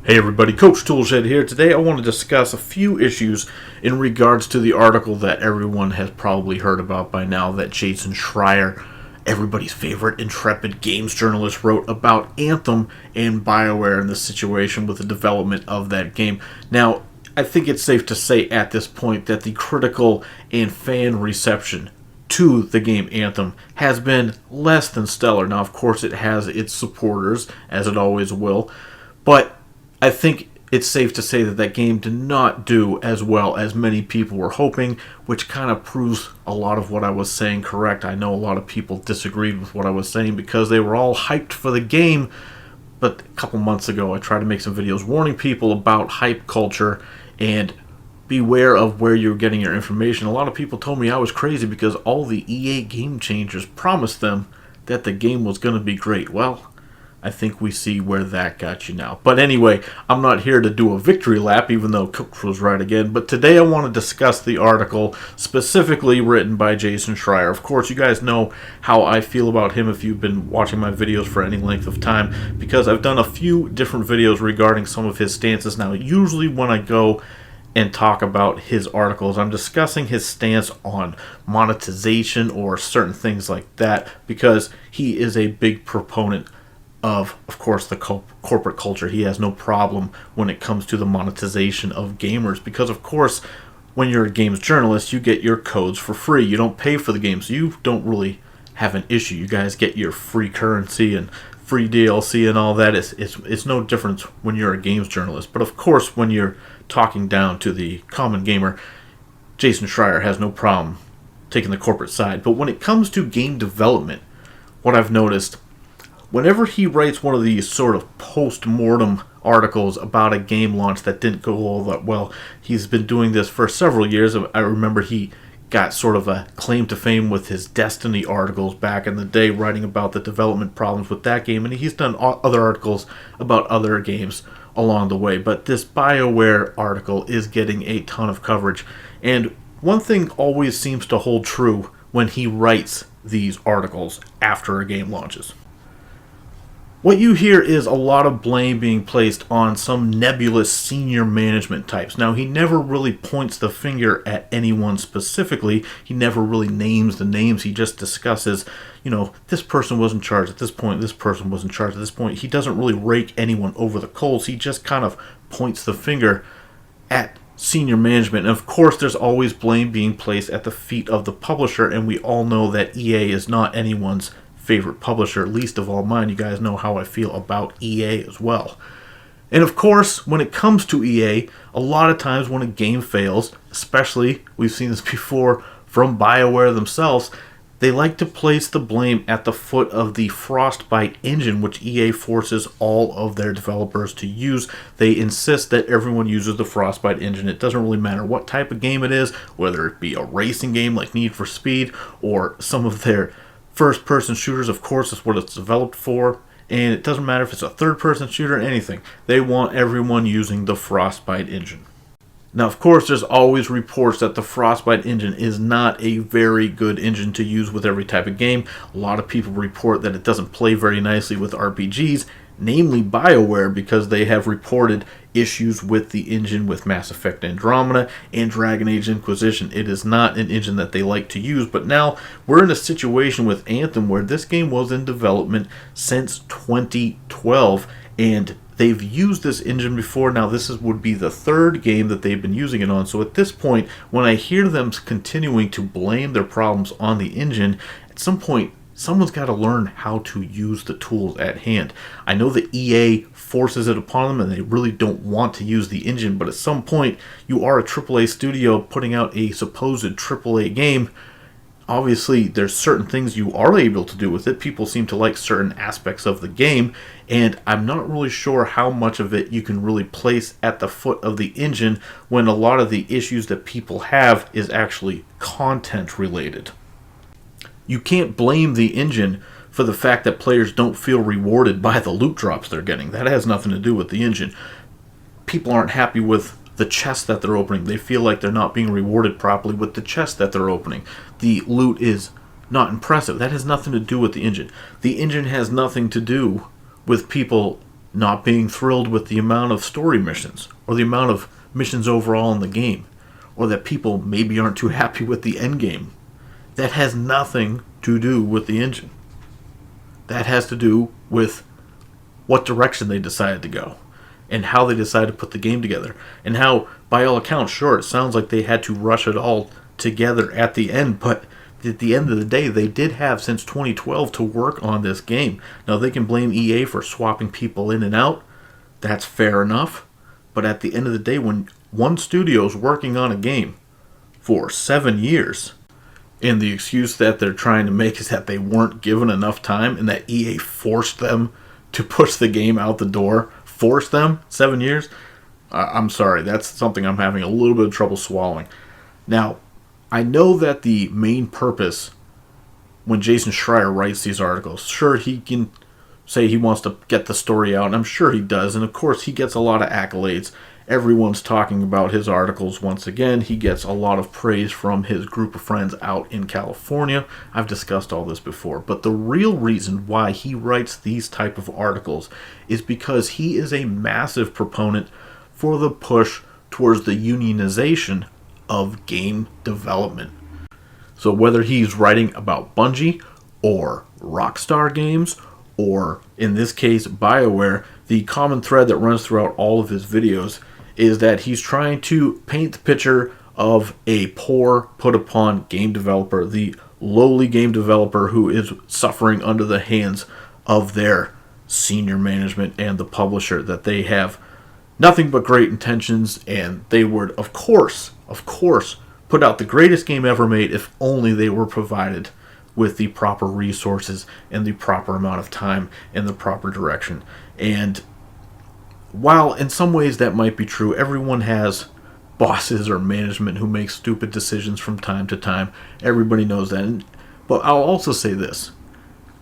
Hey everybody, Coach Toolshed here. Today I want to discuss a few issues in regards to the article that everyone has probably heard about by now that Jason Schreier, everybody's favorite intrepid games journalist, wrote about Anthem and Bioware and the situation with the development of that game. Now, I think it's safe to say at this point that the critical and fan reception to the game Anthem has been less than stellar. Now, of course, it has its supporters, as it always will, but I think it's safe to say that that game did not do as well as many people were hoping, which kind of proves a lot of what I was saying correct. I know a lot of people disagreed with what I was saying because they were all hyped for the game, but a couple months ago I tried to make some videos warning people about hype culture and beware of where you're getting your information. A lot of people told me I was crazy because all the EA game changers promised them that the game was going to be great. Well, I think we see where that got you now. But anyway, I'm not here to do a victory lap, even though Coach was right again. But today I want to discuss the article specifically written by Jason Schreier. Of course, you guys know how I feel about him if you've been watching my videos for any length of time, because I've done a few different videos regarding some of his stances. Now, usually when I go and talk about his articles, I'm discussing his stance on monetization or certain things like that, because he is a big proponent of course, the corporate culture. He has no problem when it comes to the monetization of gamers, because, of course, when you're a games journalist, you get your codes for free. You don't pay for the games. You don't really have an issue. You guys get your free currency and free DLC and all that. It's no difference when you're a games journalist. But, of course, when you're talking down to the common gamer, Jason Schreier has no problem taking the corporate side. But when it comes to game development, what I've noticed, whenever he writes one of these sort of post-mortem articles about a game launch that didn't go all that well, he's been doing this for several years. I remember he got sort of a claim to fame with his Destiny articles back in the day, writing about the development problems with that game, and he's done other articles about other games along the way. But this Bioware article is getting a ton of coverage, and one thing always seems to hold true when he writes these articles after a game launches. What you hear is a lot of blame being placed on some nebulous senior management types. Now, he never really points the finger at anyone specifically. He never really names the names. He just discusses, this person was in charge at this point, this person was in charge at this point. He doesn't really rake anyone over the coals. He just kind of points the finger at senior management. And of course, there's always blame being placed at the feet of the publisher, and we all know that EA is not anyone's favorite publisher, least of all mine. You guys know how I feel about EA as well. And of course, when it comes to EA, a lot of times when a game fails, especially, we've seen this before from Bioware themselves, they like to place the blame at the foot of the Frostbite engine, which EA forces all of their developers to use. They insist that everyone uses the Frostbite engine. It doesn't really matter what type of game it is, whether it be a racing game like Need for Speed or some of their first-person shooters. Of course, is what it's developed for, and it doesn't matter if it's a third-person shooter or anything. They want everyone using the Frostbite engine. Now, of course, there's always reports that the Frostbite engine is not a very good engine to use with every type of game. A lot of people report that it doesn't play very nicely with RPGs, namely Bioware, because they have reported issues with the engine with Mass Effect Andromeda and Dragon Age Inquisition. It is not an engine that they like to use, but now we're in a situation with Anthem where this game was in development since 2012, and they've used this engine before. Now this would be the third game that they've been using it on, so at this point, when I hear them continuing to blame their problems on the engine, at some point, someone's got to learn how to use the tools at hand. I know that EA forces it upon them and they really don't want to use the engine, but at some point, you are a AAA studio putting out a supposed AAA game. Obviously, there's certain things you are able to do with it. People seem to like certain aspects of the game, and I'm not really sure how much of it you can really place at the foot of the engine when a lot of the issues that people have is actually content related. You can't blame the engine for the fact that players don't feel rewarded by the loot drops they're getting. That has nothing to do with the engine. People aren't happy with the chests that they're opening. They feel like they're not being rewarded properly with the chests that they're opening. The loot is not impressive. That has nothing to do with the engine. The engine has nothing to do with people not being thrilled with the amount of story missions or the amount of missions overall in the game, or that people maybe aren't too happy with the end game. That has nothing to do with the engine. That has to do with what direction they decided to go and how they decided to put the game together, and how, by all accounts, sure, it sounds like they had to rush it all together at the end, but at the end of the day, they did have since 2012 to work on this game. Now, they can blame EA for swapping people in and out. That's fair enough. But at the end of the day, when one studio is working on a game for 7 years, and the excuse that they're trying to make is that they weren't given enough time and that EA forced them to push the game out the door, forced them 7 years, I'm sorry, that's something I'm having a little bit of trouble swallowing. Now, I know that the main purpose when Jason Schreier writes these articles, sure, he can say he wants to get the story out, and I'm sure he does, and of course he gets a lot of accolades. Everyone's talking about his articles once again. He gets a lot of praise from his group of friends out in California. I've discussed all this before, but the real reason why he writes these type of articles is because he is a massive proponent for the push towards the unionization of game development. So whether he's writing about Bungie or Rockstar Games, or in this case Bioware, the common thread that runs throughout all of his videos is that he's trying to paint the picture of a poor, put upon game developer, the lowly game developer who is suffering under the hands of their senior management and the publisher, that they have nothing but great intentions, and they would, of course, put out the greatest game ever made if only they were provided with the proper resources and the proper amount of time and the proper direction. And while in some ways that might be true, everyone has bosses or management who make stupid decisions from time to time. Everybody knows that. But I'll also say this.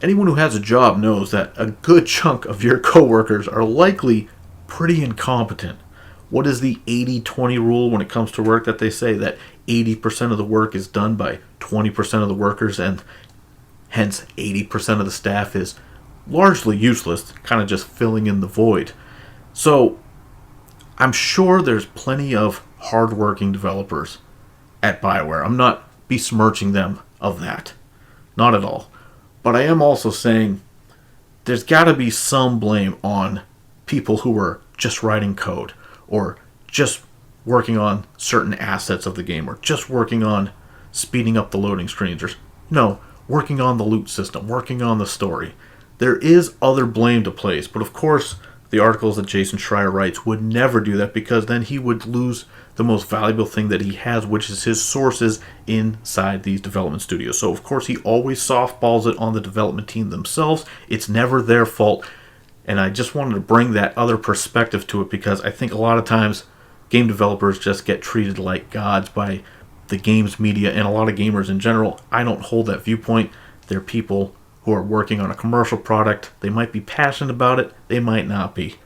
Anyone who has a job knows that a good chunk of your coworkers are likely pretty incompetent. What is the 80-20 rule when it comes to work that they say that 80% of the work is done by 20% of the workers, and hence 80% of the staff is largely useless, kind of just filling in the void. So I'm sure there's plenty of hardworking developers at Bioware. I'm not besmirching them of that. Not at all. But I am also saying there's got to be some blame on people who are just writing code, or just working on certain assets of the game, or just working on speeding up the loading screens, or working on the loot system, working on the story. There is other blame to place, but of course the articles that Jason Schreier writes would never do that, because then he would lose the most valuable thing that he has, which is his sources inside these development studios. So of course he always softballs it on the development team themselves. It's never their fault. And I just wanted to bring that other perspective to it, because I think a lot of times game developers just get treated like gods by the games media and a lot of gamers in general. I don't hold that viewpoint. They're people who are working on a commercial product. They might be passionate about it. They might not be.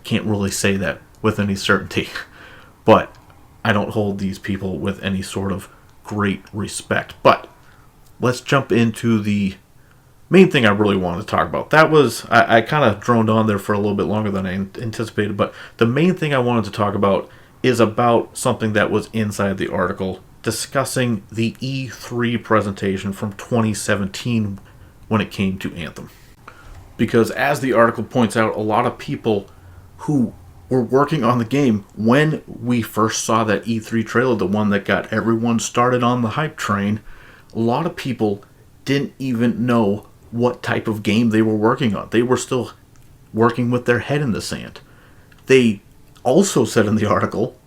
Can't really say that with any certainty. But I don't hold these people with any sort of great respect. But let's jump into the main thing I really wanted to talk about. That was, I kind of droned on there for a little bit longer than I anticipated, but the main thing I wanted to talk about is about something that was inside the article, discussing the E3 presentation from 2017 when it came to Anthem. Because as the article points out, a lot of people who were working on the game when we first saw that E3 trailer, the one that got everyone started on the hype train, a lot of people didn't even know what type of game they were working on. They were still working with their head in the sand. They also said in the article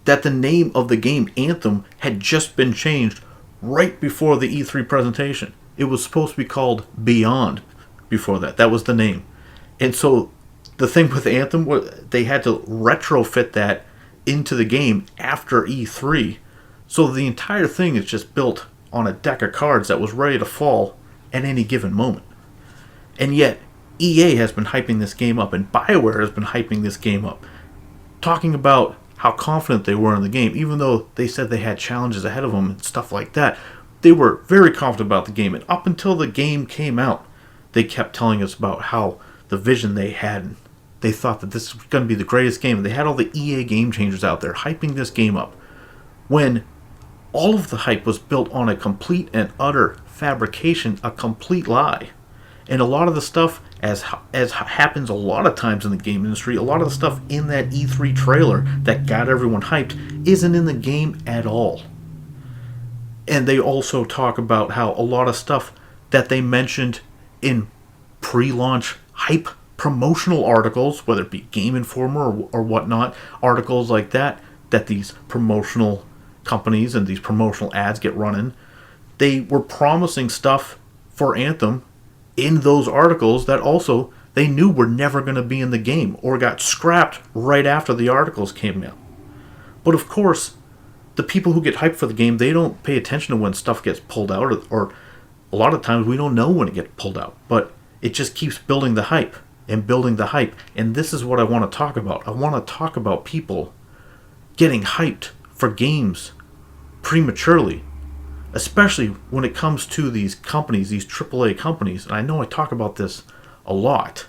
that the name of the game, Anthem, had just been changed right before the E3 presentation. It was supposed to be called Beyond before that. That was the name. And so the thing with Anthem was they had to retrofit that into the game after E3. So the entire thing is just built on a deck of cards that was ready to fall at any given moment. And yet, EA has been hyping this game up, and Bioware has been hyping this game up, talking about how confident they were in the game, even though they said they had challenges ahead of them and stuff like that. They were very confident about the game, and up until the game came out, they kept telling us about how the vision they had, they thought that this was going to be the greatest game. They had all the EA game changers out there hyping this game up, when all of the hype was built on a complete and utter fabrication, a complete lie. And a lot of the stuff, as happens a lot of times in the game industry, a lot of the stuff in that E3 trailer that got everyone hyped isn't in the game at all. And they also talk about how a lot of stuff that they mentioned in pre-launch hype promotional articles, whether it be Game Informer or whatnot, articles like that these promotional companies and these promotional ads get running, they were promising stuff for Anthem in those articles that also they knew were never going to be in the game or got scrapped right after the articles came out. But of course, the people who get hyped for the game, they don't pay attention to when stuff gets pulled out, or a lot of times we don't know when it gets pulled out, but it just keeps building the hype and building the hype. And this is what I want to talk about. I want to talk about people getting hyped for games prematurely, especially when it comes to these companies, these AAA companies. And I know I talk about this a lot,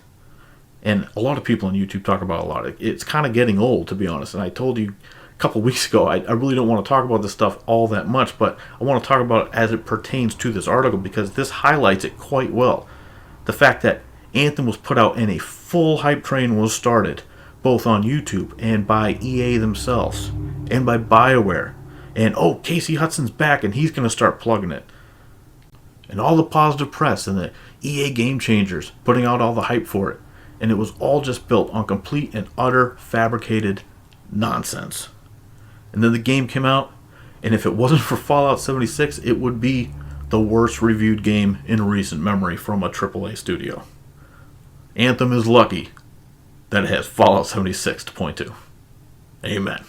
and a lot of people on YouTube talk about it a lot. It's kind of getting old, to be honest. And I told you a couple weeks ago, I really don't want to talk about this stuff all that much, but I want to talk about it as it pertains to this article, because this highlights it quite well. The fact that Anthem was put out and a full hype train was started, both on YouTube and by EA themselves and by Bioware. And oh, Casey Hudson's back and he's going to start plugging it. And all the positive press and the EA game changers putting out all the hype for it. And it was all just built on complete and utter fabricated nonsense. And then the game came out, and if it wasn't for Fallout 76, it would be the worst reviewed game in recent memory from a AAA studio. Anthem is lucky that it has Fallout 76 to point to. Amen.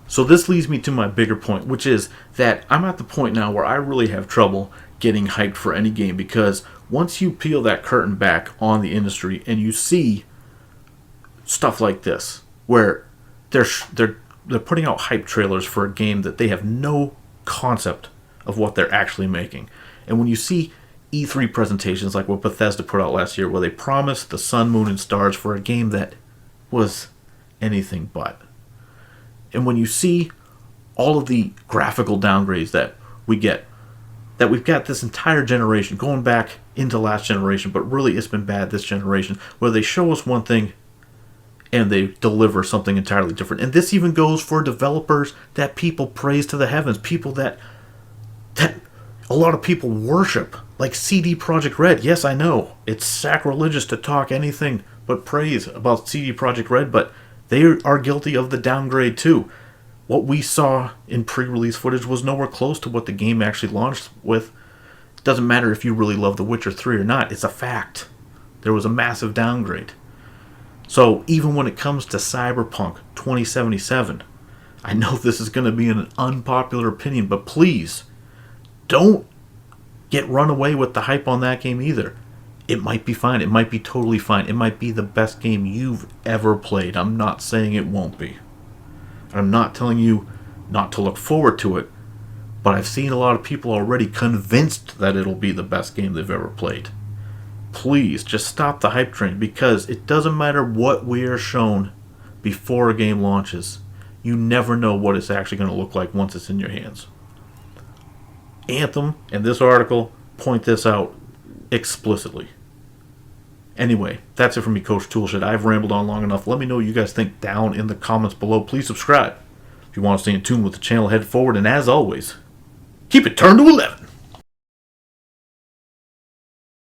So this leads me to my bigger point, which is that I'm at the point now where I really have trouble getting hyped for any game, because once you peel that curtain back on the industry and you see stuff like this, where they're putting out hype trailers for a game that they have no concept of what they're actually making. And when you see E3 presentations like what Bethesda put out last year, where they promised the sun, moon, and stars for a game that was anything but. And when you see all of the graphical downgrades that we get, that we've got this entire generation going back into last generation, but really it's been bad this generation, where they show us one thing and they deliver something entirely different. And this even goes for developers that people praise to the heavens, people that a lot of people worship, like CD Projekt Red. Yes, I know, it's sacrilegious to talk anything but praise about CD Projekt Red, but they are guilty of the downgrade too. What we saw in pre-release footage was nowhere close to what the game actually launched with. It doesn't matter if you really love The Witcher 3 or not, it's a fact. There was a massive downgrade. So even when it comes to Cyberpunk 2077, I know this is going to be an unpopular opinion, but please, don't get run away with the hype on that game either. It might be fine. It might be totally fine. It might be the best game you've ever played. I'm not saying it won't be. I'm not telling you not to look forward to it, but I've seen a lot of people already convinced that it'll be the best game they've ever played. Please, just stop the hype train, because it doesn't matter what we are shown before a game launches. You never know what it's actually going to look like once it's in your hands. Anthem and this article point this out explicitly. Anyway, that's it from me, Coach Toolshed. I've rambled on long enough. Let me know what you guys think down in the comments below. Please subscribe if you want to stay in tune with the channel. Head forward, and as always, keep it turned to 11.